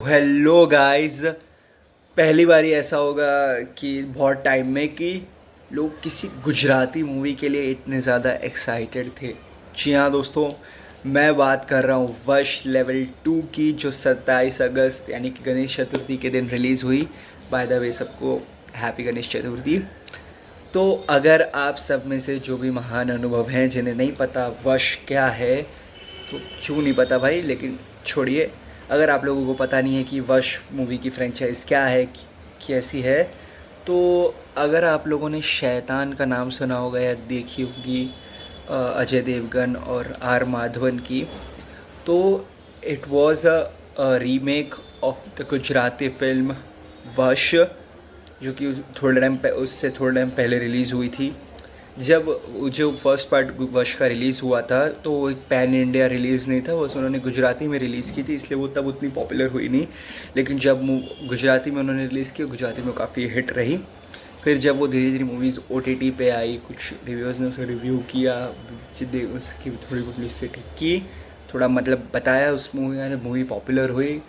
Hello guys. पहली बारी ऐसा होगा कि बहुत टाइम में कि लोग किसी गुजराती मूवी के लिए इतने ज़्यादा एक्साइटेड थे। जी हाँ दोस्तों, मैं बात कर रहा हूँ वश लेवल 2 की, जो 27 अगस्त यानी कि गणेश चतुर्थी के दिन रिलीज़ हुई। बाय द वे सबको हैप्पी गणेश चतुर्थी। तो अगर आप सब में से जो भी महान अनुभव हैं जिन्हें नहीं पता वश क्या है, तो क्यों नहीं पता भाई, लेकिन छोड़िए। अगर आप लोगों को पता नहीं है कि वश मूवी की फ्रेंचाइज क्या है, कैसी है, तो अगर आप लोगों ने शैतान का नाम सुना होगा या देखी होगी अजय देवगन और आर माधवन की, तो it was a remake of the Gujarati film वश, जो कि उससे थोड़ा टाइम पहले रिलीज़ हुई थी। जब जो फर्स्ट पार्ट वश का रिलीज़ हुआ था तो वो एक पैन इंडिया रिलीज़ नहीं था, बस उन्होंने गुजराती में रिलीज़ की थी, इसलिए वो तब उतनी पॉपुलर हुई नहीं। लेकिन जब गुजराती में उन्होंने रिलीज़ की, गुजराती में काफ़ी हिट रही। फिर जब वो धीरे धीरे मूवीज़ OTT पे आई, कुछ रिव्यूज़ ने उसे रिव्यू किया, उसकी थोड़ी बहुत से ठीक की, थोड़ा मतलब बताया उस मूवी ने, मूवी पॉपुलर हुई।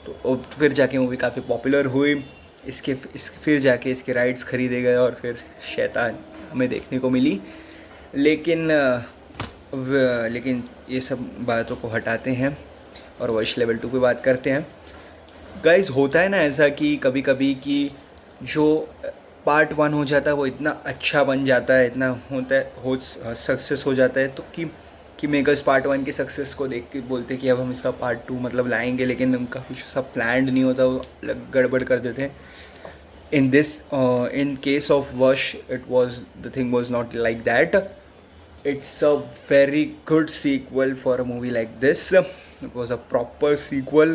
तो फिर जाके मूवी काफ़ी पॉपुलर हुई। फिर जाके इसके राइट्स खरीदे गए और फिर शैतान हमें देखने को मिली। लेकिन लेकिन ये सब बातों को हटाते हैं और वॉइस लेवल 2 पे बात करते हैं। गाइस, होता है ना ऐसा कि कभी कभी कि जो पार्ट 1 हो जाता है वो इतना अच्छा बन जाता है, इतना होता है, हो सक्सेस हो जाता है, तो कि मेकर्स पार्ट 1 के सक्सेस को देख के बोलते हैं कि अब हम इसका पार्ट 2 मतलब लाएंगे, लेकिन उनका कुछ सब प्लान्ड नहीं होता, वो अलग गड़बड़ कर देते हैं। In case of Wash, the thing was not like that. It's a very good sequel for a movie like this. It was a proper sequel.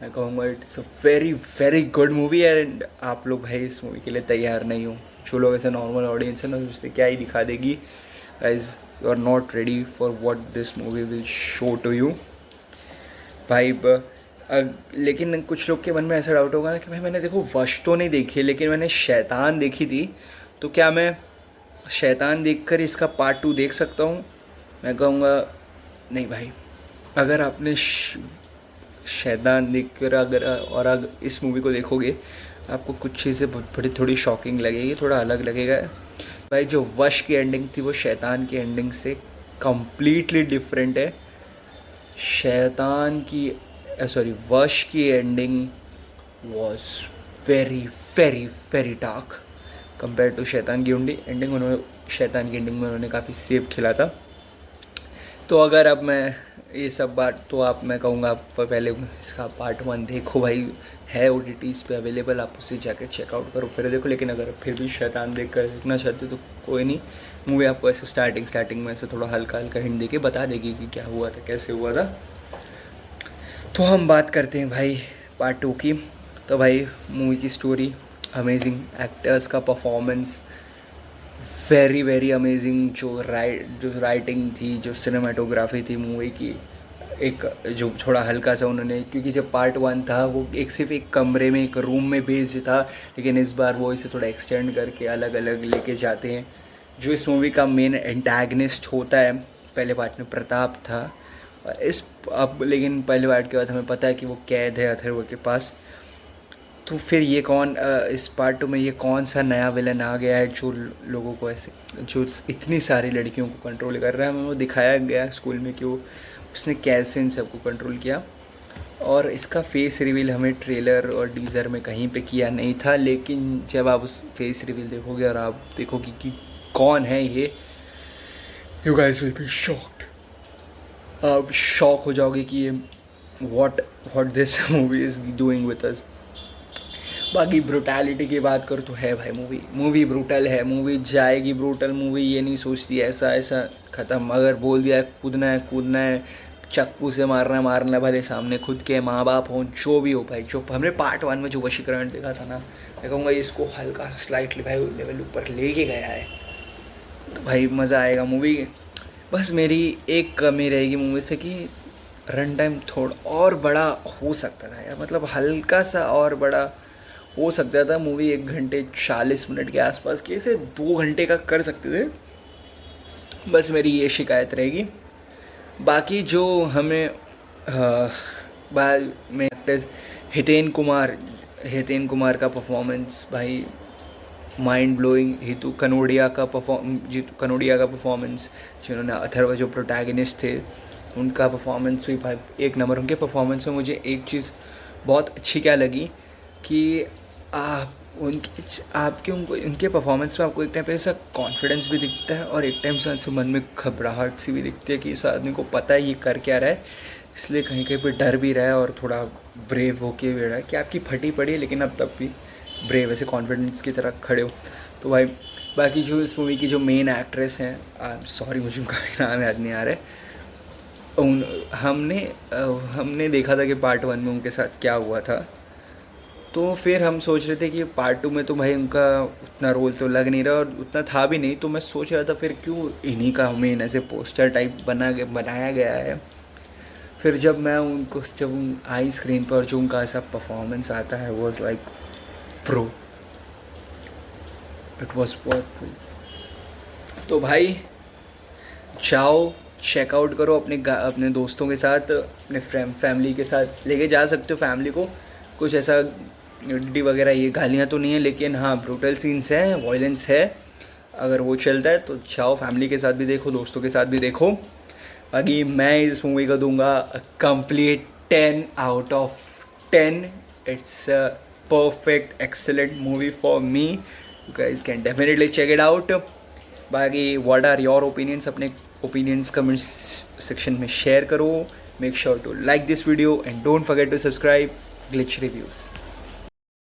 मैं कहूँगा it's a very very good movie. And आप लोग भाई इस movie के लिए तैयार नहीं हो। जो लोग ऐसे नॉर्मल ऑडियंस है ना, उससे क्या ही दिखा देगी। Guys, you are not ready for what this movie will show to you भाई। लेकिन कुछ लोग के मन में ऐसा डाउट होगा ना कि भाई मैंने देखो वश तो नहीं देखी, लेकिन मैंने शैतान देखी थी, तो क्या मैं शैतान देखकर इसका पार्ट 2 देख सकता हूँ? मैं कहूँगा नहीं भाई। अगर आपने शैतान देखकर अगर इस मूवी को देखोगे, आपको कुछ चीज़ें बड़ी थोड़ी शॉकिंग लगेगी, थोड़ा अलग लगेगा भाई। जो वश की एंडिंग थी वो शैतान की एंडिंग से कम्प्लीटली डिफरेंट है। शैतान की सॉरी वश की ending was very very very dark compare to Shaitaan की एंडिंग। उन्होंने शैतान की एंडिंग में उन्होंने काफ़ी सेफ खेला था। तो अगर अब मैं ये सब बात, तो आप मैं कहूँगा आप पहले इसका पार्ट 1 देखो भाई, है OTTs पे अवेलेबल, आप उसे जाकर चेकआउट करो फिर देखो। लेकिन अगर फिर भी शैतान देख कर देखना चाहते हो तो कोई नहीं, मूवी आपको ऐसे स्टार्टिंग में ऐसे थोड़ा हल्का हल्का हिंट देके बता देगी कि क्या हुआ था, कैसे हुआ था। तो हम बात करते हैं भाई पार्ट 2 की। तो भाई मूवी की स्टोरी अमेजिंग, एक्टर्स का परफॉर्मेंस वेरी वेरी अमेजिंग, जो राइटिंग थी, जो सिनेमाटोग्राफी थी मूवी की, एक जो थोड़ा हल्का सा उन्होंने, क्योंकि जब पार्ट 1 था वो सिर्फ एक कमरे में एक रूम में बेस्ड था, लेकिन इस बार वो इसे थोड़ा एक्सटेंड करके अलग अलग लेके जाते हैं। जो इस मूवी का मेन एंटैगनिस्ट होता है, पहले पार्ट में प्रताप था, अब लेकिन पहले पार्ट के बाद हमें पता है कि वो कैद है अथर्व के पास। तो फिर ये इस पार्ट 2 में ये कौन सा नया विलन आ गया है जो लोगों को ऐसे, जो इतनी सारी लड़कियों को कंट्रोल कर रहा है। हमें वो दिखाया गया स्कूल में कि वो उसने कैसे इन सबको कंट्रोल किया। और इसका फेस रिवील हमें ट्रेलर और टीज़र में कहीं पे किया नहीं था, लेकिन जब आप उस फेस रिवील देखोगे और आप देखोगे कि कौन है ये, you guys will be shocked. आप शॉक हो जाओगे कि ये what this movie is doing with us. बाकी ब्रूटैलिटी की बात करूँ तो है भाई, मूवी ब्रूटल है, मूवी जाएगी ब्रूटल। मूवी ये नहीं सोचती ऐसा ऐसा ख़त्म, अगर बोल दिया है कूदना है, चक्कू से मारना है, भले सामने खुद के माँ बाप हों, जो भी हो भाई। जो हमने पार्ट 1 में जो वशीकरण देखा था ना, मैं कहूँगा इसको हल्का स्लाइटली भाई लेवल ऊपर लेके गया है, तो भाई मज़ा आएगा मूवी। बस मेरी एक कमी रहेगी मूवी से कि रन टाइम थोड़ा और बड़ा हो सकता था यार, मतलब हल्का सा और बड़ा हो सकता था। मूवी 1 घंटे 40 मिनट के आसपास की, इसे 2 घंटे का कर सकते थे। बस मेरी ये शिकायत रहेगी। बाकी जो हमें बाद में एक्टर्स हितेन कुमार का परफॉर्मेंस भाई माइंड ब्लोइंग। जीतू कनोडिया का परफॉर्मेंस, जिन्होंने अथर्व जो प्रोटैगनिस्ट थे उनका परफॉर्मेंस भी भाई एक नंबर। उनके परफॉर्मेंस में मुझे एक चीज़ बहुत अच्छी क्या लगी कि आप उनके परफॉर्मेंस में आपको एक टाइम पे ऐसा कॉन्फिडेंस भी दिखता है और एक टाइम से ऐसे मन में घबराहट सी भी दिखती है कि इस आदमी को पता है ये कर क्या रहा है, इसलिए कहीं कहीं पे डर भी रहा है और थोड़ा ब्रेव होके भी रहा है कि आपकी फटी पड़ी है लेकिन अब तब भी ब्रेव ऐसे कॉन्फिडेंस की तरह खड़े हो। तो भाई बाकी जो इस मूवी की जो मेन एक्ट्रेस हैं, आई एम सॉरी मुझे उनका नाम याद नहीं आ रहा है, हमने देखा था कि पार्ट 1 में उनके साथ क्या हुआ था, तो फिर हम सोच रहे थे कि पार्ट 2 में तो भाई उनका उतना रोल तो लग नहीं रहा और उतना था भी नहीं, तो मैं सोच रहा था फिर क्यों इन्हीं का मेन ऐसे पोस्टर टाइप बनाया गया है। फिर जब आई स्क्रीन पर जो उनका ऐसा परफॉर्मेंस आता है वो लाइक प्रो, इट वॉज बहुत। तो भाई जाओ चेकआउट करो अपने दोस्तों के साथ, अपने फैमिली के साथ लेके जा सकते हो फैमिली को। कुछ ऐसा न्यूडिटी वगैरह ये गालियाँ तो नहीं है, लेकिन हाँ ब्रूटल सीन्स हैं, वायलेंस है। अगर वो चलता है तो जाओ फैमिली के साथ भी देखो, दोस्तों के साथ भी देखो। बाकी मैं इस मूवी को दूंगा complete 10 out of 10। It's a perfect excellent movie for me, you guys can definitely check it out. बाकी व्हाट आर योर ओपिनियंस, अपने ओपिनियंस कमेंट्स सेक्शन में शेयर करो। Make sure to like this video and don't forget to subscribe glitch reviews.